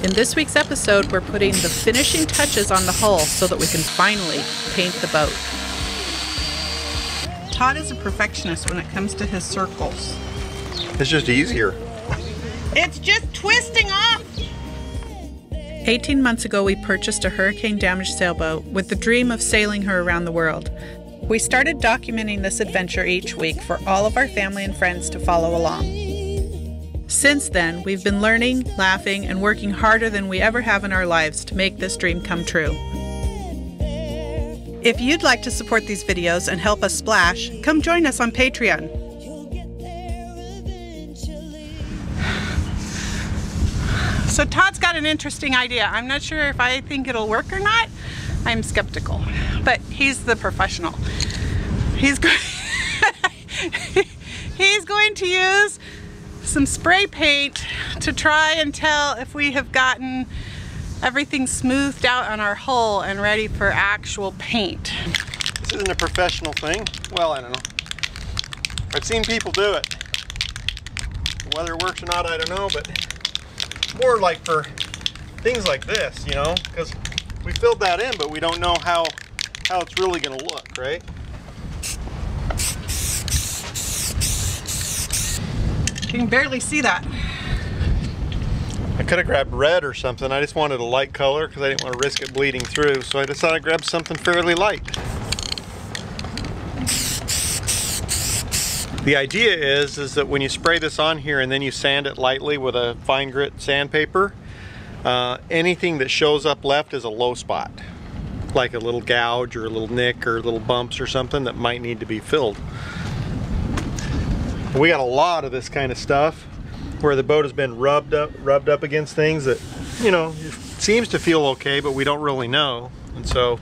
In this week's episode, we're putting the finishing touches on the hull so that we can finally paint the boat. Todd is a perfectionist when it comes to his circles. It's just easier. It's just twisting off! 18 months ago, we purchased a hurricane-damaged sailboat with the dream of sailing her around the world. We started documenting this adventure each week for all of our family and friends to follow along. Since then, we've been learning, laughing, and working harder than we ever have in our lives to make this dream come true. If you'd like to support these videos and help us splash, come join us on Patreon. So Todd's got an interesting idea. I'm not sure if I think it'll work or not. I'm skeptical, but he's the professional. He's going to use some spray paint to try and tell if we have gotten everything smoothed out on our hull and ready for actual paint. This isn't a professional thing. Well, I don't know. I've seen people do it. Whether it works or not, I don't know, but more like for things like this, you know, because we filled that in, but we don't know how it's really going to look, right? You can barely see that. I could have grabbed red or something. I just wanted a light color because I didn't want to risk it bleeding through, so I decided to grab something fairly light. The idea is that when you spray this on here and then you sand it lightly with a fine grit sandpaper, anything that shows up left is a low spot, like a little gouge or a little nick or little bumps or something that might need to be filled. We got a lot of this kind of stuff where the boat has been rubbed up against things that, you know, seems to feel okay, but we don't really know. And so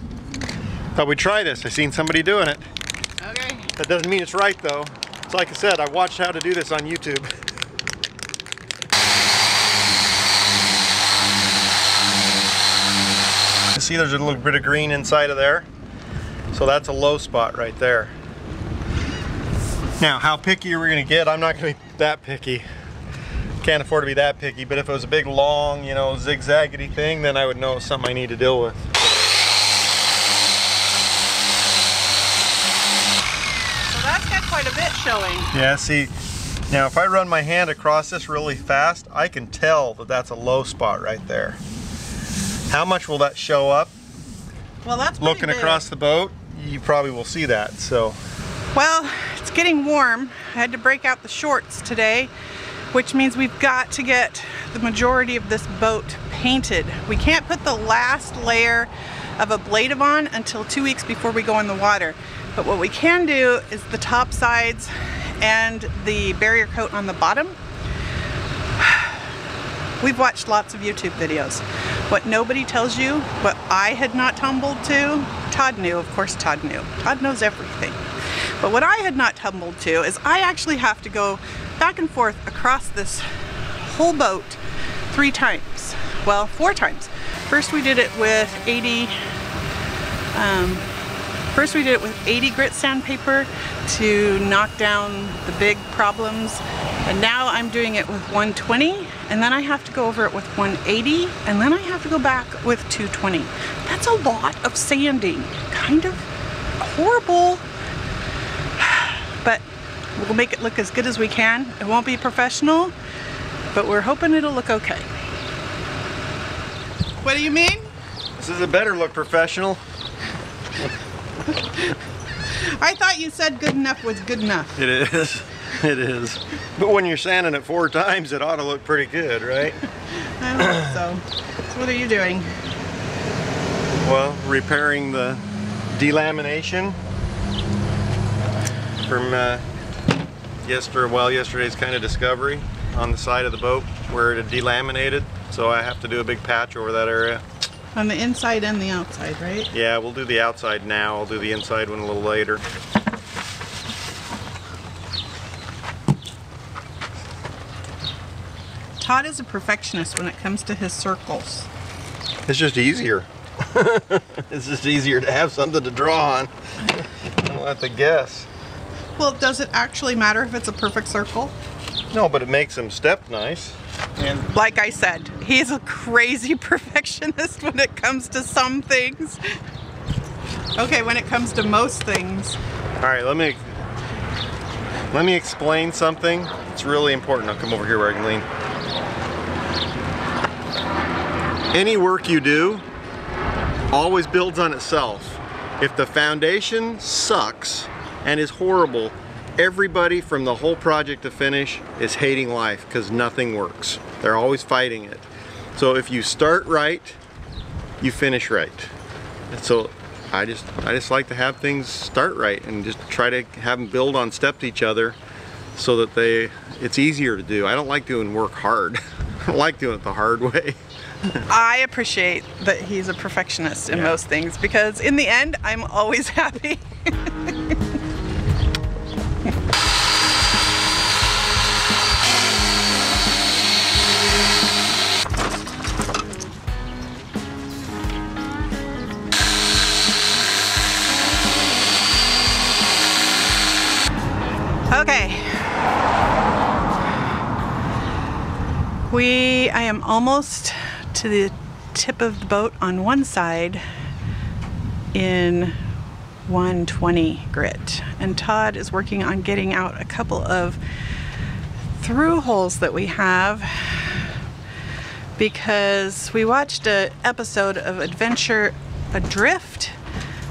thought we'd try this. I seen somebody doing it. Okay. That doesn't mean it's right though. It's like I said, I watched how to do this on YouTube. You see there's a little bit of green inside of there. So that's a low spot right there. Now, how picky are we gonna get? I'm not gonna be that picky. Can't afford to be that picky, but if it was a big, long, you know, zigzaggedy thing, then I would know it's something I need to deal with. So that's got quite a bit showing. Yeah, see, now if I run my hand across this really fast, I can tell that that's a low spot right there. How much will that show up? Well, that's pretty looking big. Across the boat, you probably will see that, so. Well, it's getting warm. I had to break out the shorts today, which means we've got to get the majority of this boat painted. We can't put the last layer of ablative on until 2 weeks before we go in the water. But what we can do is the top sides and the barrier coat on the bottom. We've watched lots of YouTube videos. What nobody tells you, what I had not tumbled to, Todd knew, of course Todd knew. Todd knows everything. But what I had not tumbled to is I actually have to go back and forth across this whole boat 3 times. Well, 4 times. First we did it with 80 grit sandpaper to knock down the big problems. And now I'm doing it with 120, and then I have to go over it with 180, and then I have to go back with 220. That's a lot of sanding. Kind of horrible. But we'll make it look as good as we can. It won't be professional, but we're hoping it'll look okay. What do you mean? This is a better look professional. I thought you said good enough was good enough. It is. It is. But when you're sanding it 4 times, it ought to look pretty good, right? I hope so. So what are you doing? Well, repairing the delamination from yesterday's kind of discovery on the side of the boat where it had delaminated. So I have to do a big patch over that area. On the inside and the outside, right? Yeah, we'll do the outside now. I'll do the inside one a little later. Todd is a perfectionist when it comes to his circles. It's just easier. It's just easier to have something to draw on. I don't have to guess. Well, does it actually matter if it's a perfect circle? No, but it makes them step nice. And like I said, he's a crazy perfectionist when it comes to some things. Okay, when it comes to most things. all right, let me explain something. It's really important. I'll come over here where I can lean. Any work you do always builds on itself. If the foundation sucks and is horrible, everybody from the whole project to finish is hating life because nothing works. They're always fighting it. So if you start right, you finish right. And so I just like to have things start right and just try to have them build on step to each other so that it's easier to do. I don't like doing work hard. I don't like doing it the hard way. I appreciate that he's a perfectionist in most things because in the end, I'm always happy. Okay. I am almost to the tip of the boat on one side in 120 grit, and Todd is working on getting out a couple of through holes that we have because we watched an episode of Adventure Adrift.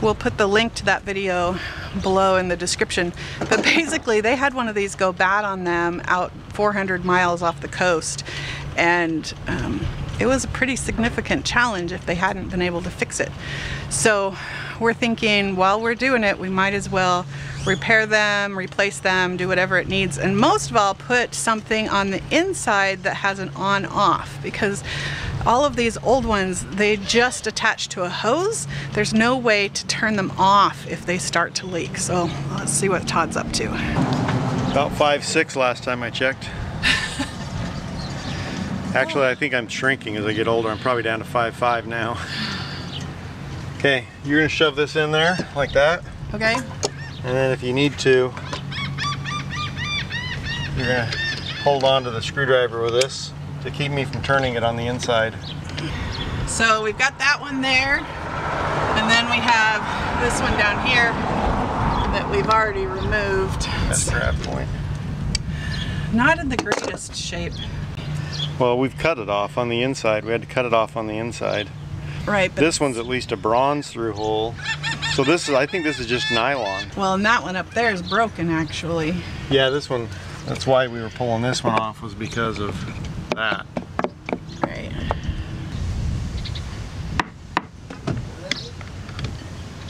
We'll put the link to that video below in the description, but basically they had one of these go bad on them out 400 miles off the coast, and it was a pretty significant challenge if they hadn't been able to fix it. So we're thinking while we're doing it, we might as well repair them, replace them, do whatever it needs, and most of all put something on the inside that has an on-off, because all of these old ones, they just attach to a hose. There's no way to turn them off if they start to leak. So let's see what Todd's up to. About 5'6" last time I checked. Actually, I think I'm shrinking as I get older. I'm probably down to 5'5" now. Okay, you're gonna shove this in there like that. Okay. And then if you need to, you're gonna hold on to the screwdriver with this to keep me from turning it on the inside. So we've got that one there, and then we have this one down here that we've already removed. That's the grab point. Not in the greatest shape. Well, we've cut it off on the inside. We had to cut it off on the inside. Right. But this one's at least a bronze through hole. So this is, I think this is just nylon. Well, and that one up there is broken actually. Yeah, this one, that's why we were pulling this one off, was because of that. Right.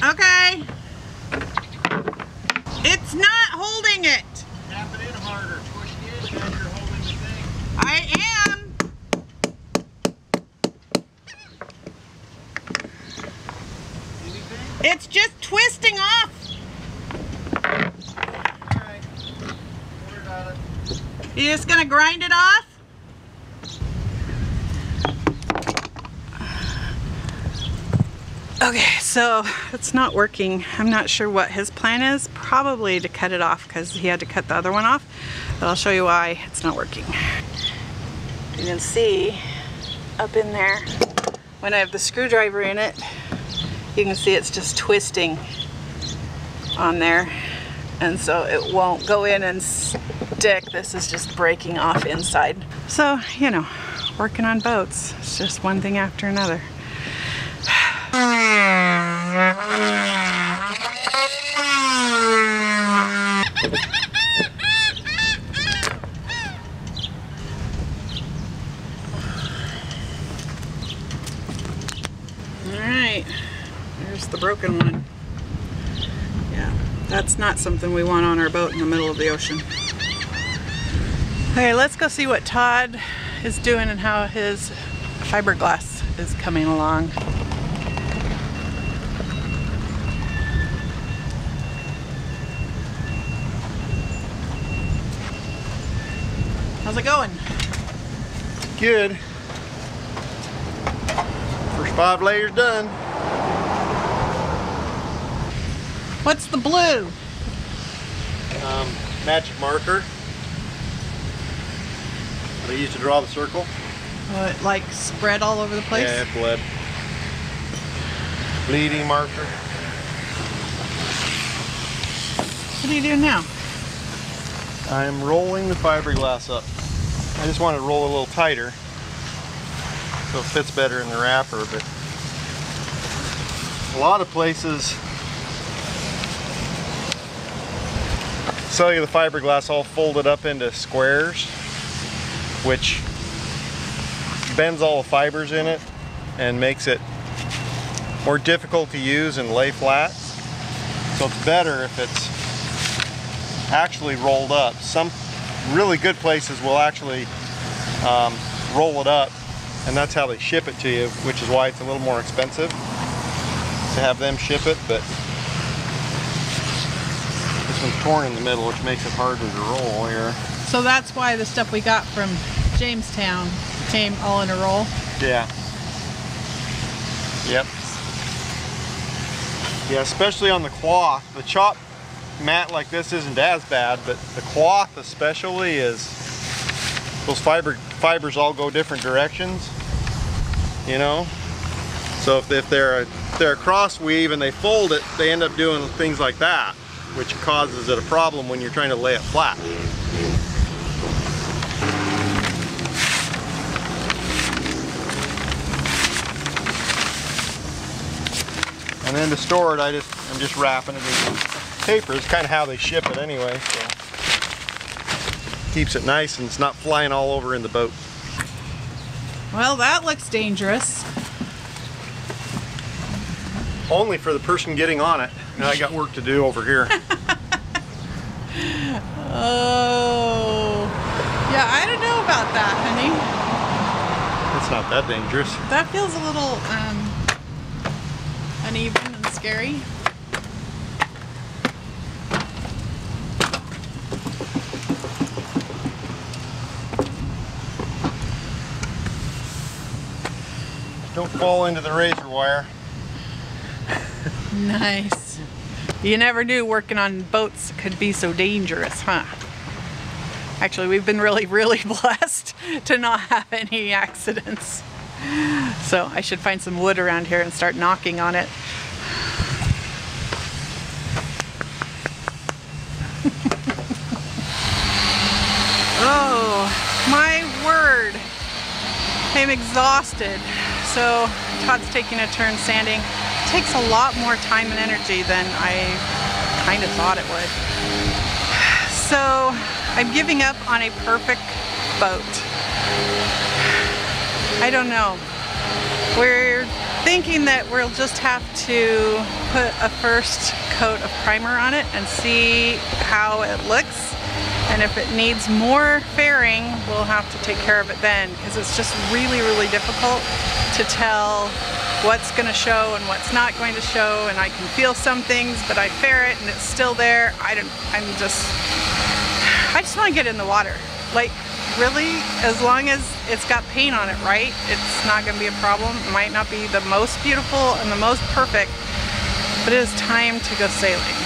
Okay. It's not holding it. Tap it in harder. Push it in as you're holding the thing. I am. It's just twisting off. Alright. Worry about it. You just gonna grind it off? Okay, so it's not working. I'm not sure what his plan is. Probably to cut it off because he had to cut the other one off. But I'll show you why it's not working. You can see up in there, when I have the screwdriver in it, you can see it's just twisting on there. And so it won't go in and stick. This is just breaking off inside. So, you know, working on boats, it's just one thing after another. Alright, there's the broken one. Yeah, that's not something we want on our boat in the middle of the ocean. Okay, let's go see what Todd is doing and how his fiberglass is coming along. How's it going? Good. First 5 layers done. What's the blue? Magic marker. I used to draw the circle. It like spread all over the place? Yeah, it bled. Bleeding marker. What are you doing now? I'm rolling the fiberglass up. I just want to roll a little tighter so it fits better in the wrapper, but a lot of places sell you the fiberglass all folded up into squares, which bends all the fibers in it and makes it more difficult to use and lay flat. So it's better if it's actually rolled up. Some really good places will actually roll it up, and that's how they ship it to you, which is why it's a little more expensive to have them ship it. But this one's torn in the middle, which makes it harder to roll here. So that's why the stuff we got from Jamestown came all in a roll? Yeah. Yep. Yeah, especially on the cloth. The chop mat like this isn't as bad, but the cloth especially is, those fibers all go different directions, you know? So if they're a cross weave and they fold it, they end up doing things like that, which causes it a problem when you're trying to lay it flat. And then to store it, I'm just wrapping it in paper. It's kind of how they ship it anyway, so keeps it nice and it's not flying all over in the boat. Well, that looks dangerous. Only for the person getting on it. Now I got work to do over here. Oh, yeah, I don't know about that, honey. It's not that dangerous. That feels a little uneven and scary. Don't fall into the razor wire. Nice. You never knew working on boats could be so dangerous, huh? Actually, we've been really, really blessed to not have any accidents. So I should find some wood around here and start knocking on it. Oh, my word. I'm exhausted. So Todd's taking a turn sanding. It takes a lot more time and energy than I kind of thought it would. So I'm giving up on a perfect boat. I don't know. We're thinking that we'll just have to put a first coat of primer on it and see how it looks. And if it needs more fairing, we'll have to take care of it then, because it's just really, really difficult to tell what's going to show and what's not going to show. And I can feel some things, but I fair it and it's still there. I just want to get in the water. Like, really, as long as it's got paint on it, right? It's not going to be a problem. It might not be the most beautiful and the most perfect, but it is time to go sailing.